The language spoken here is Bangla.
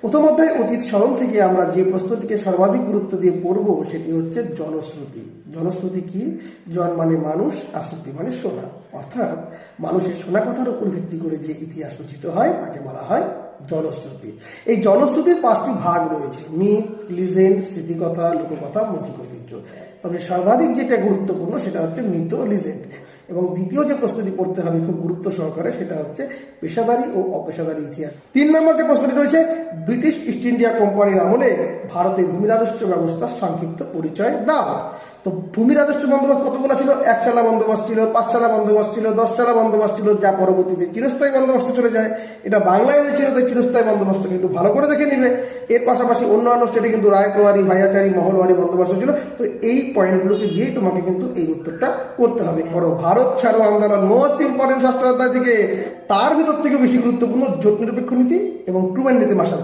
প্রথম অধ্যায় অতীত স্মরণ থেকে আমরা যে প্রশ্নটিকে সর্বাধিক গুরুত্ব দিয়ে পড়ব সেটি হচ্ছে জনশ্রুতি। জনশ্রুতি কি? জন মানে মানুষ আর শ্রুতি মানে শোনা, অর্থাৎ মানুষের শোনা কথার উপর ভিত্তি করে যে ইতিহাস রচিত হয় তাকে বলা হয় জনশ্রুতি। এই জনশ্রুতির 5টি ভাগ রয়েছে: মিথ, লিজেন্ড, স্মৃতিকথা, লোককথা, মৌখিক ঐতিহ্য। তবে সর্বাধিক যেটা গুরুত্বপূর্ণ সেটা হচ্ছে মিথ ও লিজেন্ড। এবং দ্বিতীয় যে প্রশ্নটি পড়তে হবে খুব গুরুত্ব সহকারে সেটা হচ্ছে পেশাদারি ও অপেশাদারি ইতিহাস। 3 নম্বর যে প্রশ্নটি রয়েছে, ব্রিটিশ ইস্ট ইন্ডিয়া কোম্পানির আমলে ভারতের ভূমি রাজস্ব ব্যবস্থার সংক্ষিপ্ত পরিচয় দাও। তো ভূমি রাজস্ব বন্দোবস্ত কতগুলো ছিল? 1 সালা বন্দোবস্ত ছিল, 5 সালা বন্দোবস্ত ছিল, 10 সালা বন্দোবস্ত ছিল, যা পরবর্তীতে চিরস্থায়ী বন্দোবস্ত চলে যায়। এটা বাংলায় হয়েছিল, তাই চিরস্থায়ী বন্দোবস্তকে একটু ভালো করে দেখে নিবে। এর পাশাপাশি অন্যান্য স্টেটে কিন্তু রায়তওয়ারি, ভাইয়াচারি, মহলওয়ারি বন্দোবস্ত ছিল। তো এই পয়েন্টগুলোকে দিয়েই তোমাকে কিন্তু এই উত্তরটা করতে হবে। করো ভারত ছাড়ো আন্দোলন, মোস্ট ইম্পর্টেন্ট 6টা অধ্যায় থেকে। তার ভিতর থেকে বেশি গুরুত্বপূর্ণ জোট নিরপেক্ষ নীতি এবং ট্রুম্যান নীতি মাসাল।